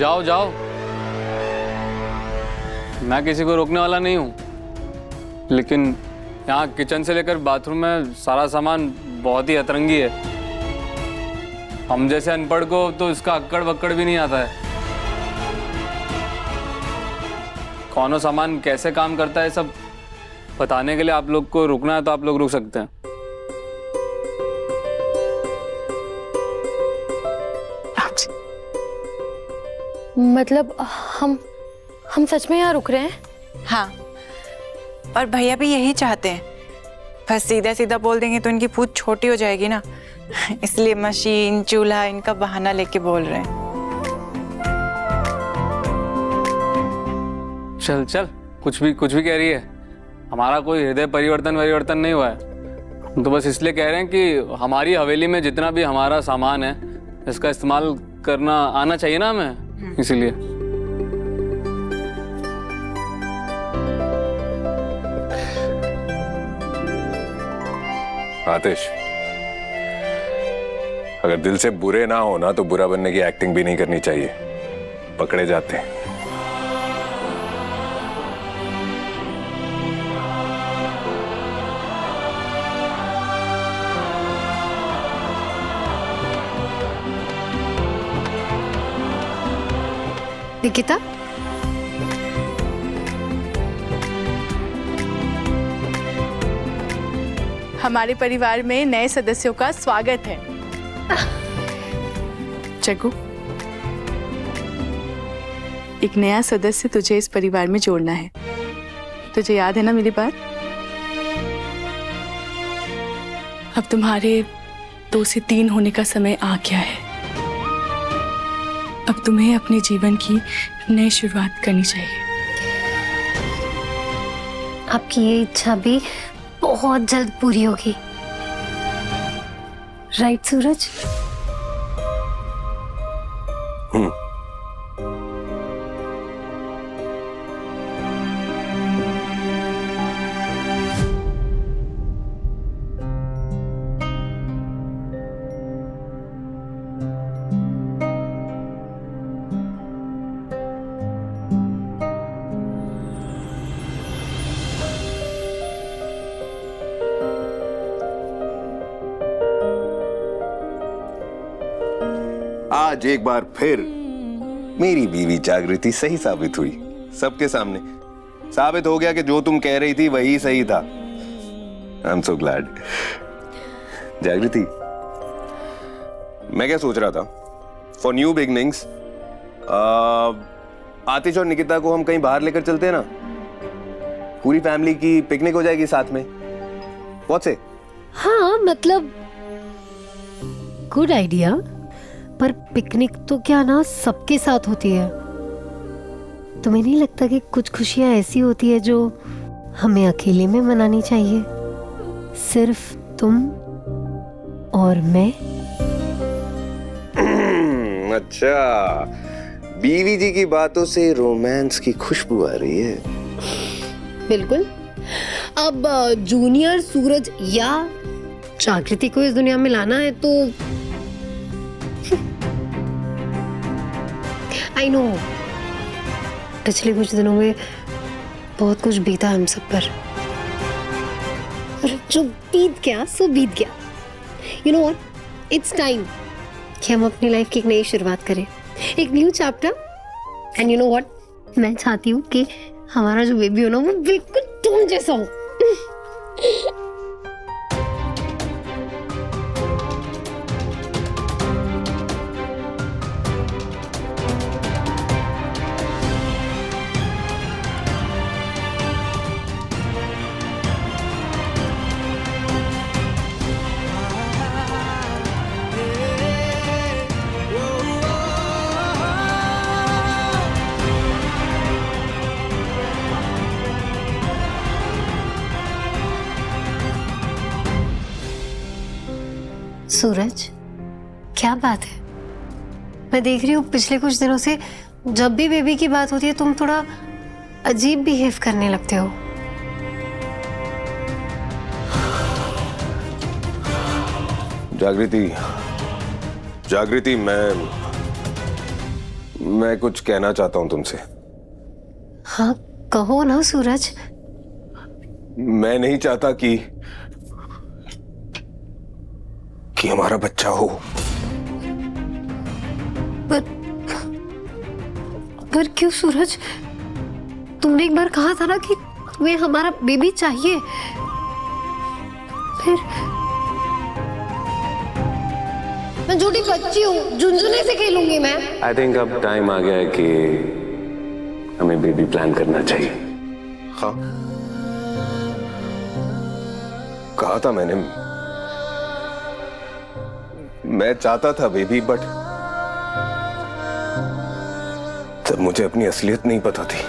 जाओ जाओ, मैं किसी को रोकने वाला नहीं हूँ, लेकिन यहाँ किचन से लेकर बाथरूम में सारा सामान बहुत ही अतरंगी है। हम जैसे अनपढ़ को तो इसका अक्कड़ बक्कड़ भी नहीं आता है। कौन सामान कैसे काम करता है सब बताने के लिए आप लोग को रुकना है तो आप लोग रुक सकते हैं। मतलब हम सच में यहाँ रुक रहे हैं? हाँ, और भैया भी यही चाहते हैं। बस सीधा सीधा बोल देंगे तो इनकी पूंछ छोटी हो जाएगी ना, इसलिए मशीन चूल्हा इनका बहाना लेके बोल रहे हैं। चल चल, कुछ भी कह रही है। हमारा कोई हृदय परिवर्तन नहीं हुआ है। हम तो बस इसलिए कह रहे हैं कि हमारी हवेली में जितना भी हमारा सामान है इसका इस्तेमाल करना आना चाहिए ना हमें, इसीलिए। आतिश, अगर दिल से बुरे ना हो ना तो बुरा बनने की एक्टिंग भी नहीं करनी चाहिए, पकड़े जाते हैं। निकिता, हमारे परिवार में नए सदस्यों का स्वागत है। जग्गू, एक नया सदस्य तुझे इस परिवार में जोड़ना है। तुझे याद है ना मेरी बात? अब तुम्हारे 2 से 3 होने का समय आ गया है। अब तुम्हें अपने जीवन की नई शुरुआत करनी चाहिए। आपकी ये इच्छा भी बहुत जल्द पूरी होगी, राइट सूरज? आज एक बार फिर मेरी बीवी जागृति सही साबित हुई। सबके सामने साबित हो गया कि जो तुम कह रही थी वही सही था। I am so glad. जागृति, मैं क्या सोच रहा था, फॉर न्यू बिगनिंग्स आतिश और निकिता को हम कहीं बाहर लेकर चलते हैं ना, पूरी फैमिली की पिकनिक हो जाएगी साथ में। What's it? हाँ, मतलब गुड आइडिया, पर पिकनिक तो क्या ना सबके साथ होती है। तुम्हें नहीं लगता कि कुछ खुशियां ऐसी होती है जो हमें अकेले में मनानी चाहिए, सिर्फ तुम और मैं? अच्छा, बीवी जी की बातों से रोमांस की खुशबू आ रही है। बिल्कुल। अब जूनियर सूरज या जागृति को इस दुनिया में लाना है तो आई नो पिछले कुछ दिनों में बहुत कुछ बीता हम सब पर, और जो बीत गया सो बीत गया। You know what, it's time कि हम अपनी लाइफ की एक नई शुरुआत करें, एक new chapter. And you know what, मैं चाहती हूँ कि हमारा जो बेबी हो ना वो बिल्कुल तुम जैसा हो। सूरज, क्या बात है? मैं देख रही हूँ पिछले कुछ दिनों से जब भी बेबी की बात होती है तुम थोड़ा अजीब बिहेव करने लगते हो। जागृति, मैं कुछ कहना चाहता हूं तुमसे। हाँ कहो ना सूरज। मैं नहीं चाहता कि हमारा बच्चा हो। पर क्यों सूरज? तुमने एक बार कहा था ना कि तुम्हें हमारा बेबी चाहिए। फिर मैं छोटी बच्ची हूँ, झुनझुने से खेलूंगी मैं। आई थिंक अब टाइम आ गया है कि हमें बेबी प्लान करना चाहिए। हाँ कहा था मैंने, मैं चाहता था बेबी, बट तब मुझे अपनी असलियत नहीं पता थी।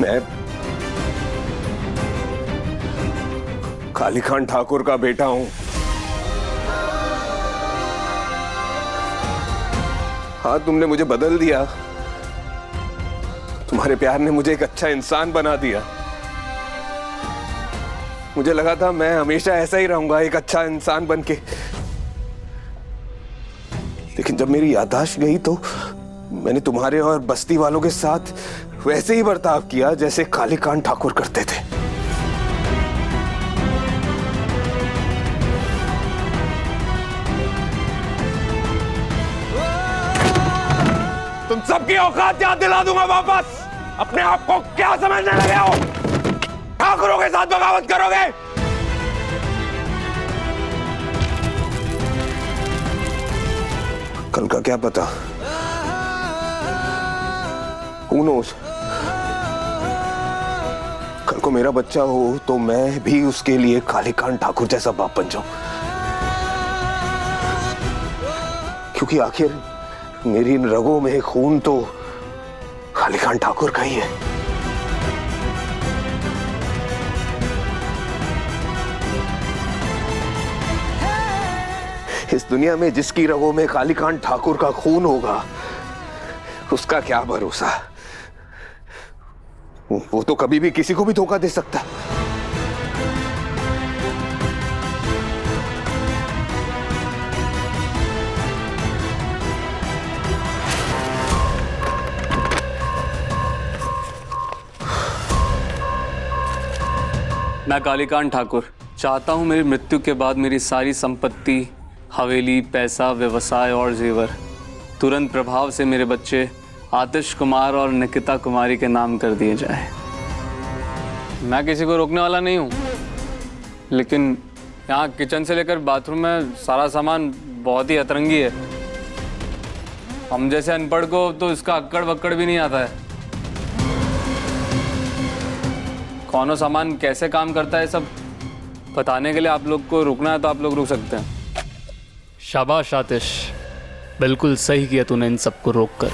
मैं काली खान ठाकुर का बेटा हूं। हाँ तुमने मुझे बदल दिया, तुम्हारे प्यार ने मुझे एक अच्छा इंसान बना दिया। मुझे लगा था मैं हमेशा ऐसा ही रहूंगा, एक अच्छा इंसान बनके। लेकिन जब मेरी याददाश्त गई तो मैंने तुम्हारे और बस्ती वालों के साथ वैसे ही बर्ताव किया जैसे काली खान ठाकुर करते थे। तुम सबकी औकात याद दिला दूंगा वापस। अपने आप को क्या समझने लगे हो? ठाकुरों के साथ बगावत करोगे? कल का क्या पता, Who knows? कल को मेरा बच्चा हो तो मैं भी उसके लिए काली खान ठाकुर जैसा बाप बन जाऊं, क्योंकि आखिर मेरी इन रगों में खून तो काली खान ठाकुर का ही है। इस दुनिया में जिसकी रगों में काली खान ठाकुर का खून होगा, उसका क्या भरोसा। वो तो कभी भी किसी को भी धोखा दे सकता। मैं कालीकांत ठाकुर चाहता हूं मेरी मृत्यु के बाद मेरी सारी संपत्ति, हवेली, पैसा, व्यवसाय और जेवर तुरंत प्रभाव से मेरे बच्चे आतिश कुमार और निकिता कुमारी के नाम कर दिए जाए। मैं किसी को रोकने वाला नहीं हूं, लेकिन यहाँ किचन से लेकर बाथरूम में सारा सामान बहुत ही अतरंगी है। हम जैसे अनपढ़ को तो इसका अक्कड़ बक्कड़ भी नहीं आता है। कौन सामान कैसे काम करता है सब बताने के लिए आप लोग को रुकना है तो आप लोग रुक सकते हैं। शाबाश आतिश, बिल्कुल सही किया तूने इन सबको रोक कर।